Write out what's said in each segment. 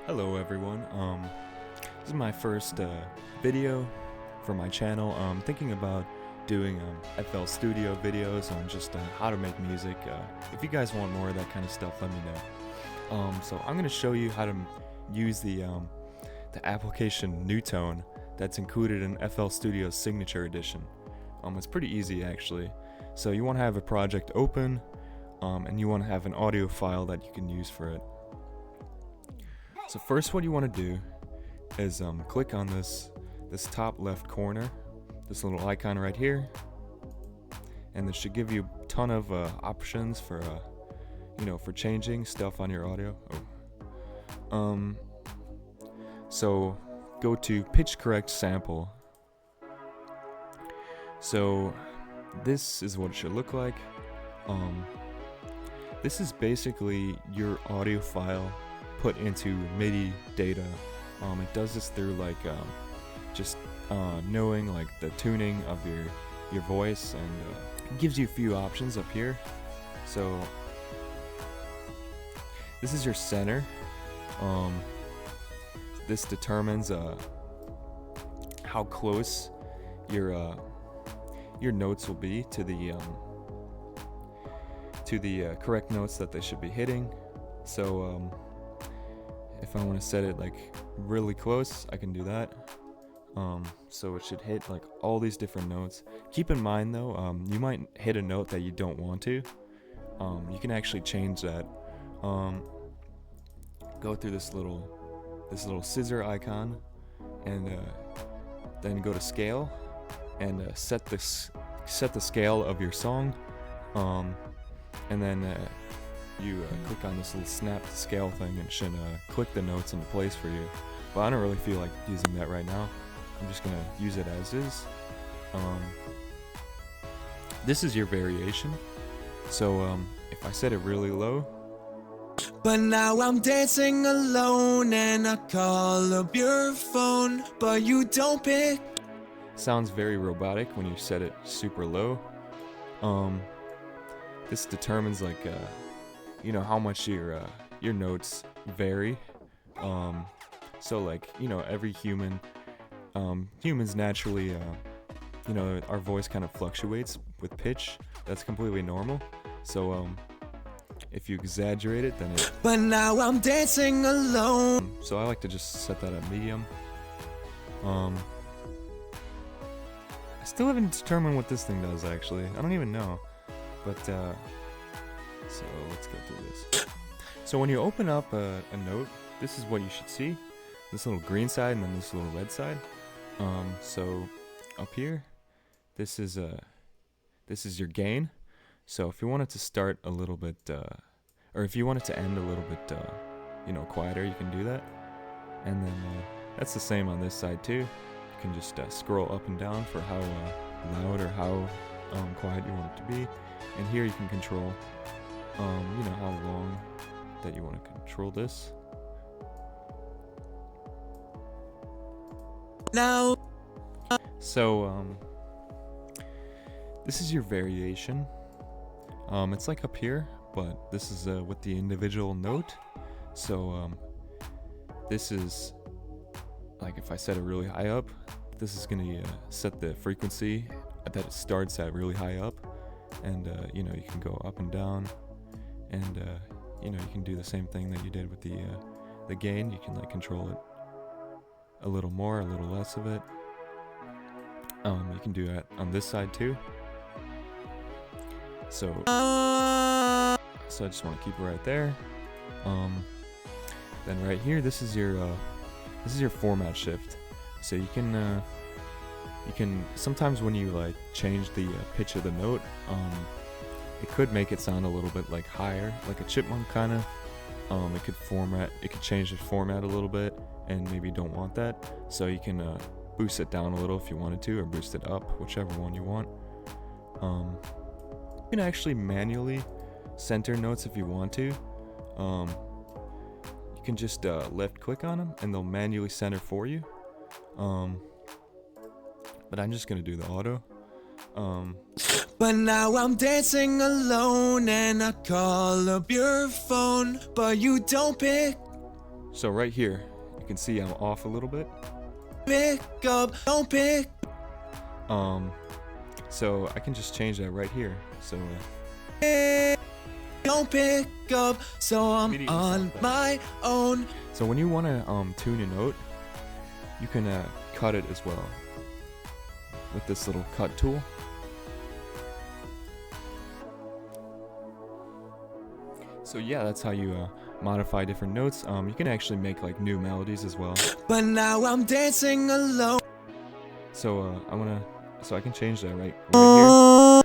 Hello everyone, this is my first video for my channel. I'm thinking about doing FL Studio videos on just how to make music. If you guys want more of that kind of stuff, let me know. So I'm going to show you how to use the application Newtone that's included in FL Studio's Signature Edition. It's pretty easy actually. So you want to have a project open, and you want to have an audio file that you can use for it. So first what you want to do is click on this top left corner, this little icon right here, and this should give you a ton of options for for changing stuff on your audio. So go to pitch correct sample. So this is what it should look like. This is basically your audio file put into MIDI data. It does this through just knowing the tuning of your voice, and it gives you a few options up here. So this is your center. This determines how close your notes will be to the correct notes that they should be hitting. So if I want to set it really close, I can do that. So it should hit all these different notes. Keep in mind though, you might hit a note that you don't want to. You can actually change that. Go through this little scissor icon, and then go to scale, and set the scale of your song, and then you click on this little snap to scale thing, and it should click the notes into place for you. But I don't really feel like using that right now. I'm just gonna use it as is. This is your variation. So if I set it really low, but now I'm dancing alone and I call up your phone, but you don't pick. Sounds very robotic when you set it super low. This determines how much your notes vary. So every humans naturally, our voice kind of fluctuates with pitch. That's completely normal. So if you exaggerate it, then it... But now I'm dancing alone. So I like to just set that at medium. I still haven't determined what this thing does actually. I don't even know. But so let's go through this. So when you open up a note, this is what you should see. This little green side and then this little red side. So up here, this is your gain. So if you want it to start a little bit, or if you want it to end a little bit, quieter, you can do that. And then that's the same on this side too. You can just scroll up and down for how loud or how quiet you want it to be. And here you can control, how long that you want to control this. Now. So this is your variation. It's up here, but this is with the individual note. So this is if I set it really high up, this is gonna set the frequency that it starts at really high up, and you can go up and down, and you can do the same thing that you did with the gain. You can control it a little more, a little less of it. You can do that on this side too. So I just want to keep it right there. Then right here, this is your format shift. So you can sometimes when you change the pitch of the note, it could make it sound a little bit higher, like a chipmunk kind of. It could change the format a little bit, and maybe you don't want that. So you can boost it down a little if you wanted to, or boost it up, whichever one you want. You can actually manually center notes if you want to. You can just left click on them and they'll manually center for you. But I'm just gonna do the auto. But now I'm dancing alone and I call up your phone, but you don't pick. So right here, you can see I'm off a little bit. Pick up, don't pick. So I can just change that right here. So Don't pick up, so I'm Immediately on stop that. my own. So when you want to tune a note, you can cut it as well with this little cut tool. So yeah, that's how you modify different notes. You can actually make like new melodies as well. But now I'm dancing alone. So I can change that right here.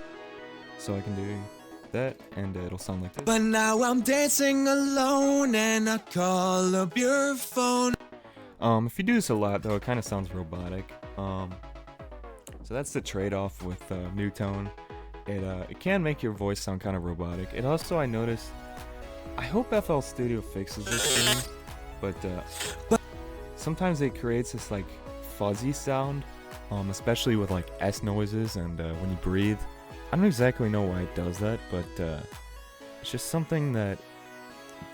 So I can do that, and it'll sound like this. But now I'm dancing alone and I call up your phone. If you do this a lot, though, it kind of sounds robotic. So that's the trade-off with Newtone. It can make your voice sound kind of robotic. It also, I noticed, I hope FL Studio fixes this thing, but sometimes it creates this like fuzzy sound, especially with like S noises and when you breathe. I don't exactly know why it does that, but it's just something that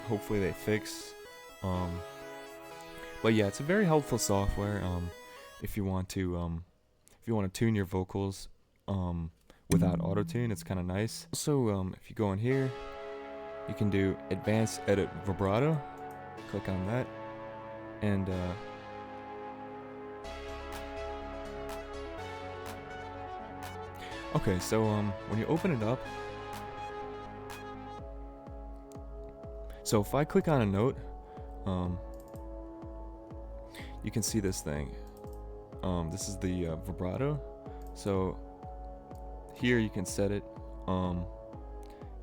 hopefully they fix. But yeah, it's a very helpful software if you want to tune your vocals without auto-tune. It's kind of nice. Also, if you go in here, you can do Advanced Edit Vibrato. Click on that, and okay, so when you open it up, so if I click on a note, you can see this thing. This is the vibrato. So here you can set it. You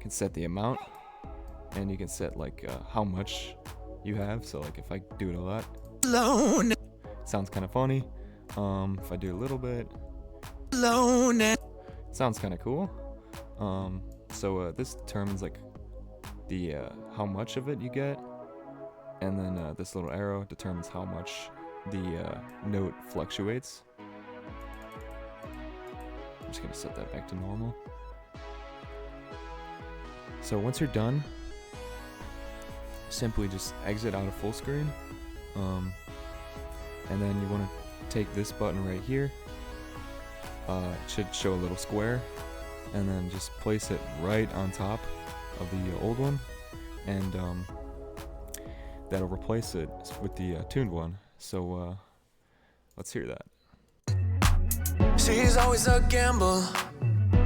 can set the amount, and you can set like how much you have. So like if I do it a lot, Alone, sounds kind of funny. If I do a little bit, alone. sounds kind of cool. So this determines like the how much of it you get, and then this little arrow determines how much the note fluctuates. I'm just gonna set that back to normal. So once you're done, simply just exit out of full screen, and then you want to take this button right here. It should show a little square, and then just place it right on top of the old one, and that'll replace it with the tuned one. So let's hear that. She's always a gamble,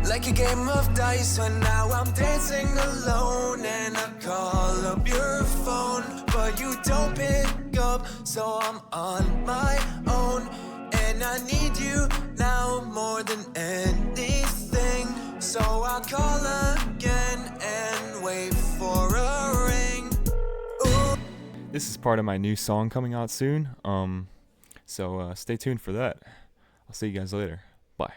like a game of dice. When now I'm dancing alone and I call up your phone, but you don't pick up, so I'm on my own. And I need you now more than anything, so I'll call again and wait for a ring. Ooh. This is part of my new song coming out soon. So stay tuned for that. I'll see you guys later. Bye.